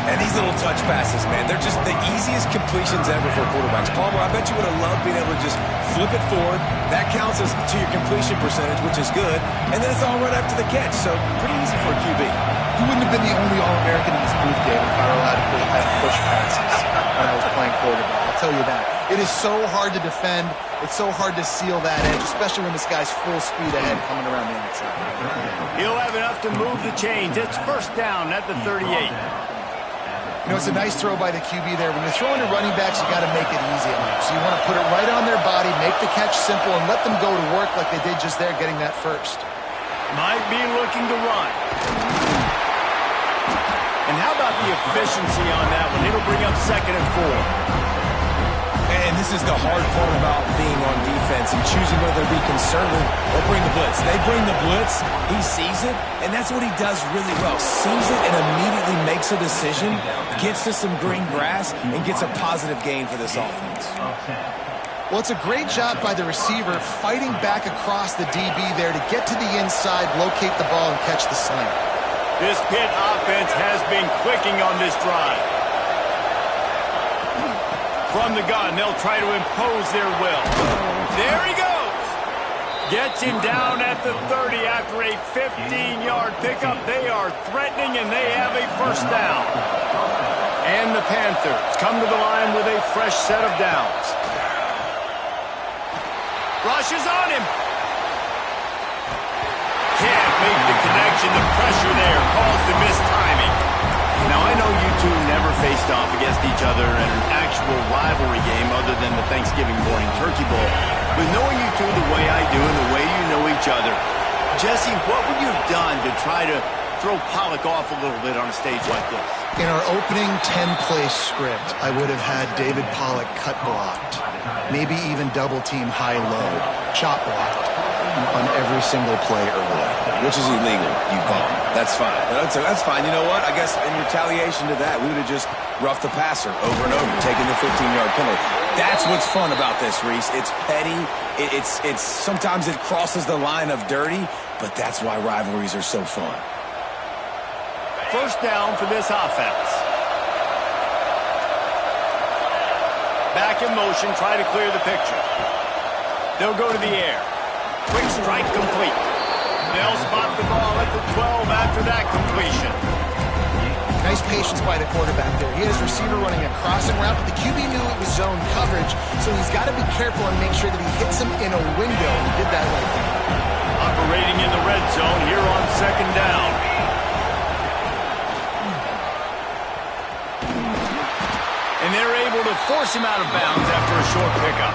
And these little touch passes, man, they're just the easiest completions ever for quarterbacks. Palmer, I bet you would have loved being able to just flip it forward. That counts as to your completion percentage, which is good. And then it's all right after the catch, so pretty easy for a QB. You wouldn't have been the only All-American in this booth game if I were allowed to have push passes when I was playing quarterback. I'll tell you that. It is so hard to defend. It's so hard to seal that edge, especially when this guy's full speed ahead coming around the outside. He'll have enough to move the chains. It's first down at the 38. You know, it's a nice throw by the QB there. When you're throwing to running backs, you got to make it easy on them. So you want to put it right on their body, make the catch simple, and let them go to work like they did just there, getting that first. Might be looking to run. And how about the efficiency on that one? It'll bring up 2nd and 4. And this is the hard part about being on defense and choosing whether to be conservative or bring the blitz. They bring the blitz, he sees it, and that's what he does really well. Sees it and immediately makes a decision, gets to some green grass, and gets a positive gain for this offense. Well, it's a great job by the receiver fighting back across the DB there to get to the inside, locate the ball, and catch the slant. This Pitt offense has been clicking on this drive. From the gun, they'll try to impose their will. There he goes. Gets him down at the 30 after a 15-yard pickup. They are threatening, and they have a first down. And the Panthers come to the line with a fresh set of downs. Rush is on him. can't make the connection. The pressure there caused the missed timing. Now, I know you two never faced off against each other in an actual rivalry game other than the Thanksgiving morning turkey bowl. But knowing you two the way I do and the way you know each other, Jesse, what would you have done to try to throw Pollock off a little bit on a stage like this? In our opening 10-play script, I would have had David Pollock cut blocked, maybe even double-team high-low, chop blocked on every single play early. Which is illegal, you bum. That's fine. That's fine. You know what? I guess in retaliation to that, we would have just roughed the passer over and over, taking the 15-yard penalty. That's what's fun about this, Reese. It's petty. It's sometimes it crosses the line of dirty, but that's why rivalries are so fun. First down for this offense. Back in motion, try to clear the picture. They'll go to the air. Quick strike complete. They'll spot the ball at the 12 after that completion. Nice patience by the quarterback there. He had his receiver running a crossing route, but the QB knew it was zone coverage, so he's got to be careful and make sure that he hits him in a window. He did that right there. Operating in the red zone here on second down. And they're able to force him out of bounds after a short pickup.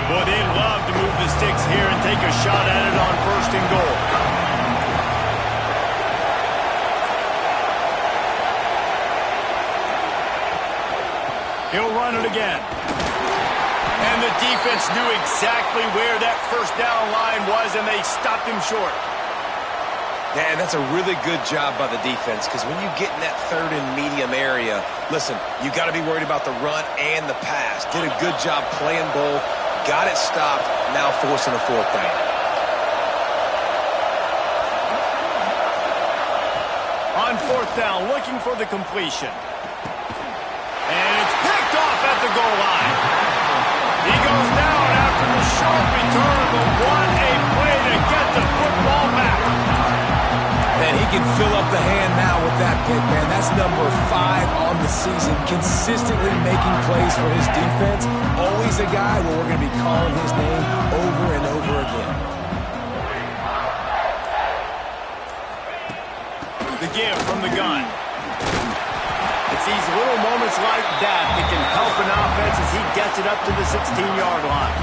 Boy, they'd love to move the sticks here and take a shot at it on first and goal. He'll run it again. And the defense knew exactly where that first down line was, and they stopped him short. Yeah, and that's a really good job by the defense, because when you get in that third and medium area, listen, you got to be worried about the run and the pass. Did a good job playing both. Got it stopped, now forcing a fourth down. On fourth down, looking for the completion. And it's picked off at the goal line. He goes down after the short return, but what a play to get the football back. And he can fill up the hand now with that pick, man. That's number 5 on the season, consistently making plays for his defense. Always a guy where we're going to be calling his name over and over again. The give from the gun. It's these little moments like that that can help an offense as he gets it up to the 16-yard line.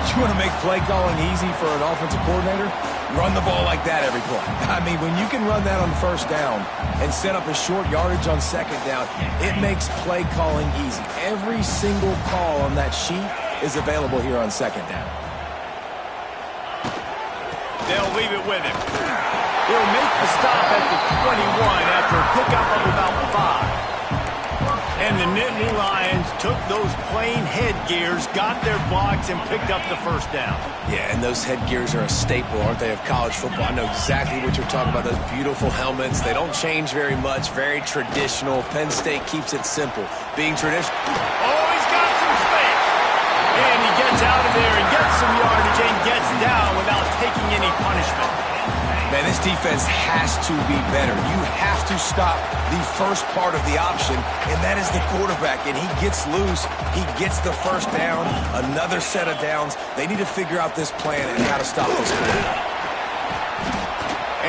You want to make play calling easy for an offensive coordinator? Run the ball like that every play. I mean, when you can run that on first down and set up a short yardage on second down, it makes play calling easy. Every single call on that sheet is available here on second down. They'll leave it with him. He'll make the stop at the 21 after a pickup of about 5. And the Nittany Lions took those plain headgears, got their blocks, and picked up the first down. Yeah, and those headgears are a staple, aren't they, of college football? I know exactly what you're talking about, those beautiful helmets. They don't change very much, very traditional. Penn State keeps it simple. Being traditional. Oh, he's got some space. And he gets out of there and gets some yardage and gets down without taking any punishment. Man, this defense has to be better. You have to stop the first part of the option, and that is the quarterback. And he gets loose. He gets the first down, another set of downs. They need to figure out this plan and how to stop this quarterback.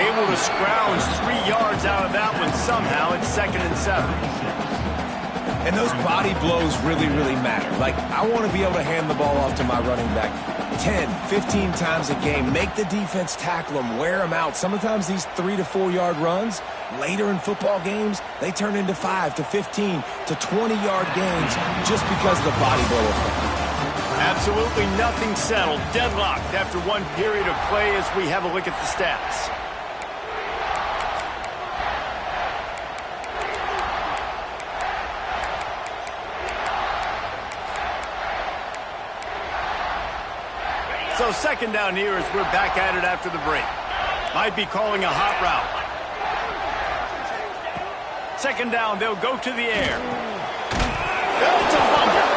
Able to scrounge 3 yards out of that one somehow. It's 2nd and 7. And those body blows really, really matter. Like, I want to be able to hand the ball off to my running back 10, 15 times a game. Make the defense tackle them, wear them out. Sometimes these 3 to 4 yard runs, later in football games, they turn into 5 to 15 to 20-yard gains just because of the body blow effect. Absolutely nothing settled. Deadlocked after one period of play as we have a look at the stats. So second down here as we're back at it after the break. Might be calling a hot route. Second down, they'll go to the air. It's a fumble.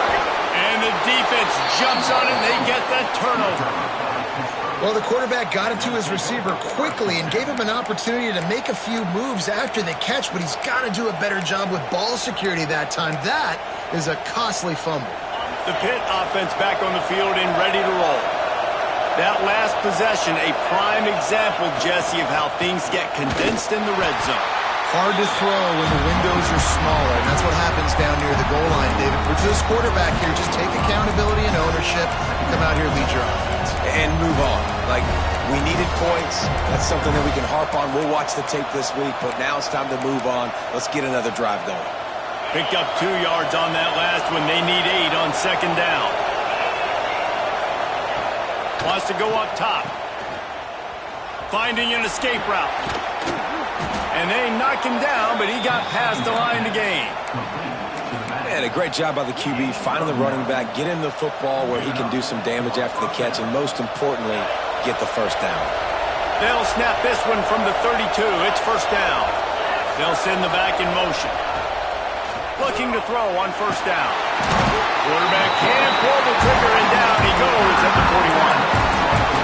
And the defense jumps on it, and they get that turnover. Well, the quarterback got it to his receiver quickly and gave him an opportunity to make a few moves after the catch, but he's got to do a better job with ball security that time. That is a costly fumble. The Pitt offense back on the field and ready to roll. That last possession, a prime example, Jesse, of how things get condensed in the red zone. Hard to throw when the windows are smaller, and that's what happens down near the goal line, David. For this quarterback here, just take accountability and ownership and come out here and lead your offense. And move on. Like, we needed points. That's something that we can harp on. We'll watch the tape this week, but now it's time to move on. Let's get another drive going. Picked up 2 yards on that last one. They need 8 on second down. Wants to go up top. Finding an escape route. And they knock him down, but he got past the line to gain. Man, a great job by the QB, finding the running back, get him the football where he can do some damage after the catch, and most importantly, get the first down. They'll snap this one from the 32. It's first down. They'll send the back in motion. Looking to throw on first down. Quarterback can pull the trigger, and down he goes at the 41.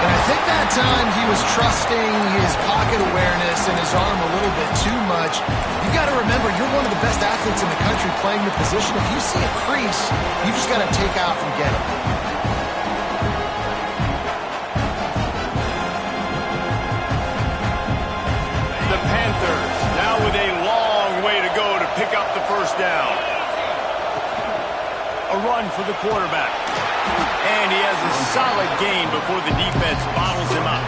And I think that time he was trusting his pocket awareness and his arm a little bit too much. You got to remember, you're one of the best athletes in the country playing the position. If you see a crease, you just got to take off and get it. The Panthers now with a long way to go to pick up the first down. A run for the quarterback. And he has a solid gain before the defense bottles him up.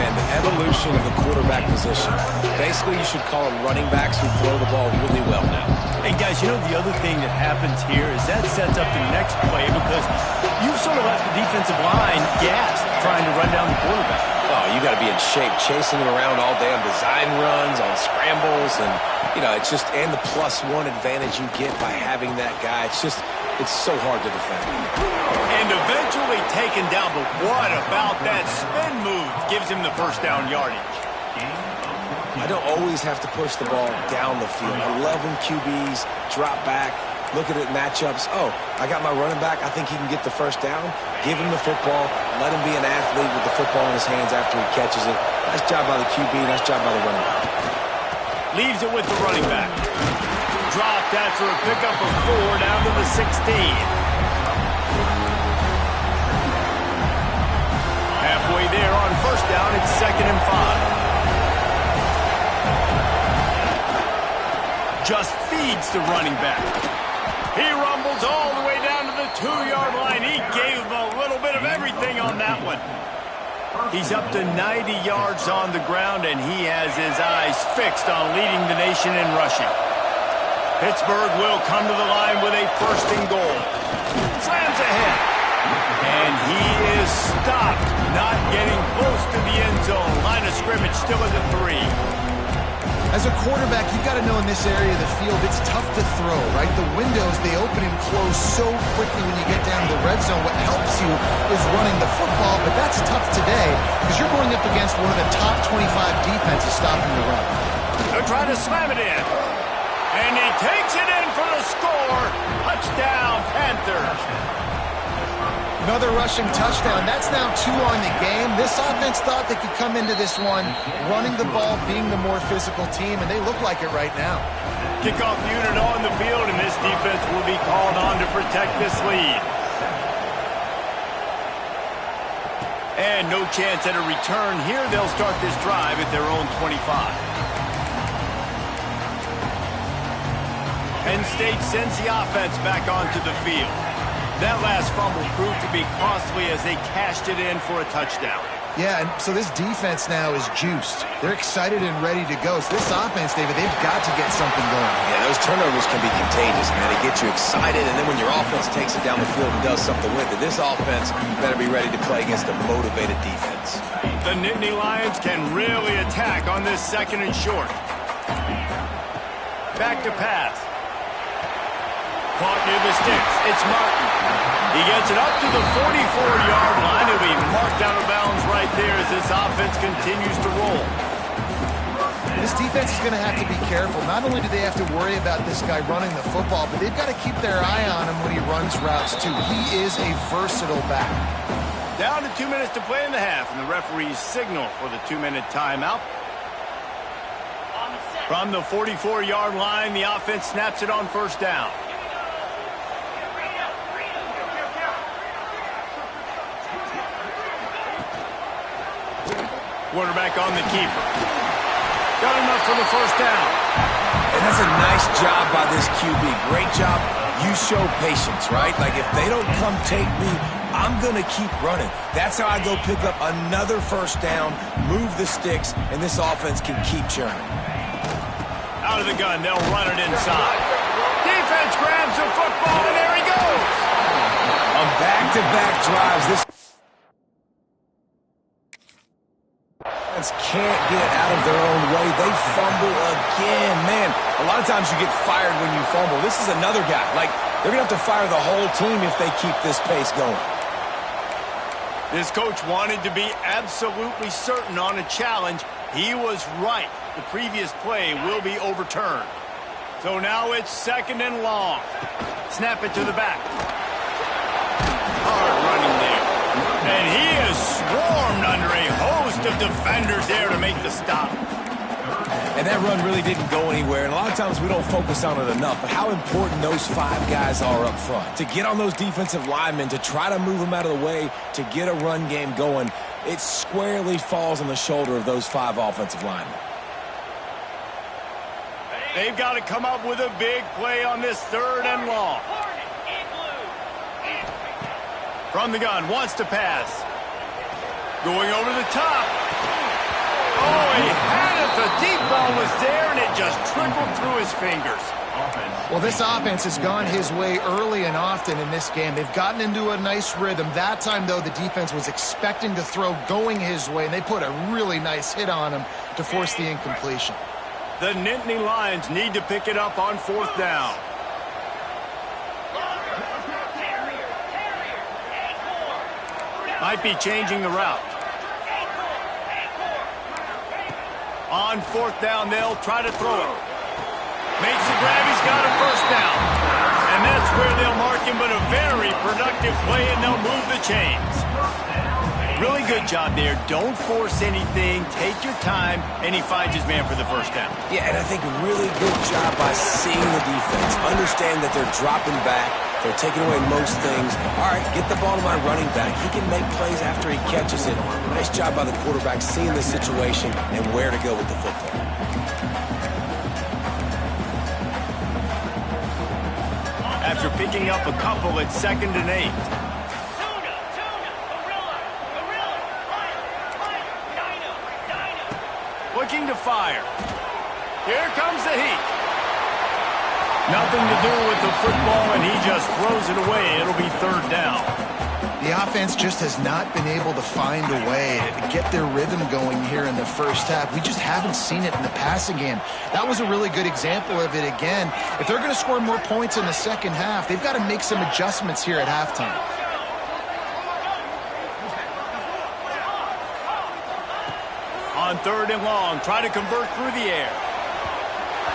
Man, the evolution of the quarterback position. Basically, you should call them running backs who throw the ball really well now. And guys, you know the other thing that happens here is that sets up the next play because you've sort of left the defensive line gassed trying to run down the quarterback. Oh, you got to be in shape, chasing him around all day on design runs, on scrambles, and, you know, it's just, and the +1 advantage you get by having that guy. It's so hard to defend. And eventually taken down, but what about that spin move gives him the first down yardage? I don't always have to push the ball down the field. I love when QBs drop back, look at it, matchups. Oh, I got my running back. I think he can get the first down. Give him the football. Let him be an athlete with the football in his hands after he catches it. Nice job by the QB. Nice job by the running back. Leaves it with the running back. Dropped after a pickup of 4 down to the 16. Halfway there on first down, it's 2nd and 5. Just feeds the running back. He rumbles all the way down to the 2-yard line. He gave him a little bit of everything on that one. He's up to 90 yards on the ground, and he has his eyes fixed on leading the nation in rushing. Pittsburgh will come to the line with a 1st and goal. Slams ahead. And he is stopped, not getting close to the end zone. Line of scrimmage still at the 3. As a quarterback, you've got to know in this area of the field, it's tough to throw, right? The windows, they open and close so quickly when you get down to the red zone. What helps you is running the football, but that's tough today because you're going up against one of the top 25 defenses stopping the run. They're trying to slam it in. And he takes it in for the score. Touchdown, Panthers. Another rushing touchdown. That's now 2 on the game. This offense thought they could come into this one running the ball, being the more physical team, and they look like it right now. Kickoff unit on the field, and this defense will be called on to protect this lead. And no chance at a return here. They'll start this drive at their own 25. Penn State sends the offense back onto the field. That last fumble proved to be costly as they cashed it in for a touchdown. Yeah, and so this defense now is juiced. They're excited and ready to go. So this offense, David, they've got to get something going. Yeah, those turnovers can be contagious, man. They get you excited, and then when your offense takes it down the field and does something with it, this offense better be ready to play against a motivated defense. The Nittany Lions can really attack on this 2nd and short. Back to pass. Caught near the sticks. It's Martin. He gets it up to the 44-yard line. He'll be marked out of bounds right there as this offense continues to roll. This defense is going to have to be careful. Not only do they have to worry about this guy running the football, but they've got to keep their eye on him when he runs routes, too. He is a versatile back. Down to 2 minutes to play in the half, and the referees signal for the 2-minute timeout. From the 44-yard line, the offense snaps it on first down. Quarterback on the keeper. Got enough for the first down. And that's a nice job by this QB. Great job. You show patience, right? Like, if they don't come take me, I'm going to keep running. That's how I go pick up another first down, move the sticks, and this offense can keep churning. Out of the gun, they'll run it inside. Defense grabs the football, and there he goes. On back-to-back drives, this defense can't get out of their own way. They fumble again. Man, a lot of times you get fired when you fumble. This is another guy. Like, they're going to have to fire the whole team if they keep this pace going. This coach wanted to be absolutely certain on a challenge. He was right. The previous play will be overturned. So now it's 2nd and long. Snap it to the back. Hard running there. And he is swarmed under a host of defenders there to make the stop. And that run really didn't go anywhere. And a lot of times we don't focus on it enough. But how important those 5 guys are up front. To get on those defensive linemen, to try to move them out of the way, to get a run game going, it squarely falls on the shoulder of those 5 offensive linemen. They've got to come up with a big play on this 3rd and long. From the gun, wants to pass. Going over the top. Oh, he had it. The deep ball was there, and it just trickled through his fingers. Well, this offense has gone his way early and often in this game. They've gotten into a nice rhythm. That time, though, the defense was expecting to throw going his way, and they put a really nice hit on him to force the incompletion. The Nittany Lions need to pick it up on 4th down. Might be changing the route. On 4th down, they'll try to throw it. Makes the grab, he's got a first down. And that's where they'll mark him, but a very productive play, and they'll move the chains. Really good job there. Don't force anything. Take your time, and he finds his man for the first down. Yeah, and I think a really good job by seeing the defense. Understand that they're dropping back. They're taking away most things. All right, get the ball to my running back. He can make plays after he catches it. Nice job by the quarterback seeing the situation and where to go with the football. After picking up a couple, it's 2nd and 8. Looking to fire. Here comes the heat. Nothing to do with the football, and he just throws it away. It'll be 3rd down. The offense just has not been able to find a way to get their rhythm going here in the first half. We just haven't seen it in the passing game. That was a really good example of it again. If they're going to score more points in the second half, they've got to make some adjustments here at halftime. On 3rd and long, try to convert through the air.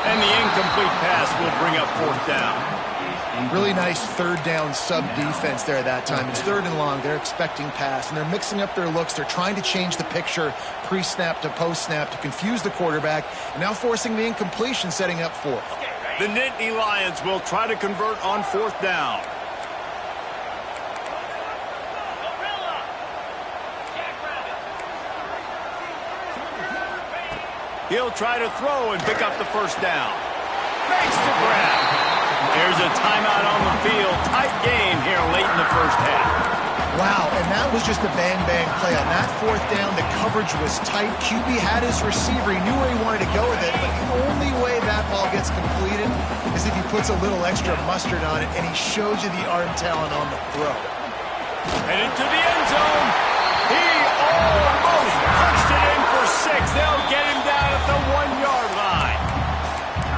And the incomplete pass will bring up 4th down. Really nice 3rd down sub-defense there that time. It's 3rd and long. They're expecting pass, and they're mixing up their looks. They're trying to change the picture pre-snap to post-snap to confuse the quarterback, and now forcing the incompletion, setting up 4th. The Nittany Lions will try to convert on 4th down. He'll try to throw and pick up the first down. Makes the grab. There's a timeout on the field. Tight game here late in the first half. Wow, and that was just a bang-bang play. On that 4th down, the coverage was tight. QB had his receiver. He knew where he wanted to go with it, but the only way that ball gets completed is if he puts a little extra mustard on it, and he shows you the arm talent on the throw. Headed to the end zone. He almost punched it in for 6. They'll get him down at the 1-yard line.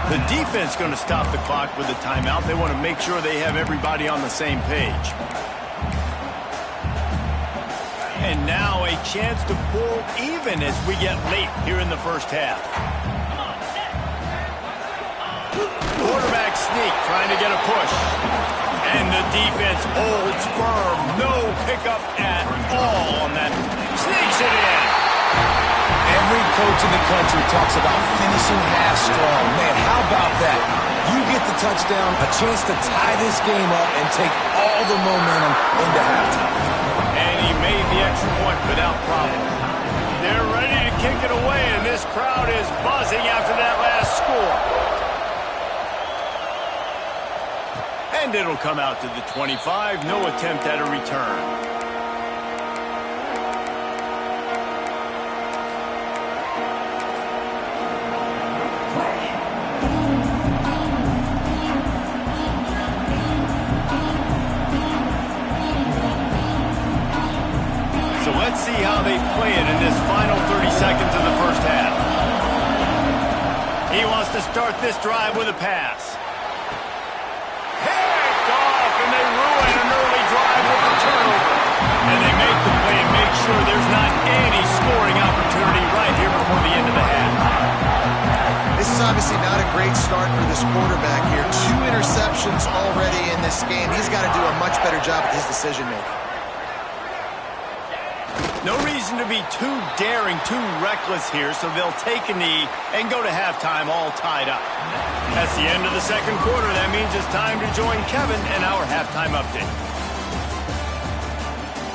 The defense going to stop the clock with a timeout. They want to make sure they have everybody on the same page. And now a chance to pull even as we get late here in the first half. Quarterback sneak, trying to get a push. And the defense holds firm. No pickup at all on that. Sneaks it in. Every coach in the country talks about finishing half strong. Man, how about that? You get the touchdown, a chance to tie this game up and take all the momentum into halftime. And he made the extra point without problem. They're ready to kick it away, and this crowd is buzzing after that last score. And it'll come out to the 25. No attempt at a return. Let's see how they play it in this final 30 seconds of the first half. He wants to start this drive with a pass. Picked off, and they ruin an early drive with the turnover. And they make the play and make sure there's not any scoring opportunity right here before the end of the half. This is obviously not a great start for this quarterback here. 2 interceptions already in this game. He's got to do a much better job with his decision-making. No reason to be too daring, too reckless here, so they'll take a knee and go to halftime all tied up. That's the end of the second quarter. That means it's time to join Kevin in our halftime update.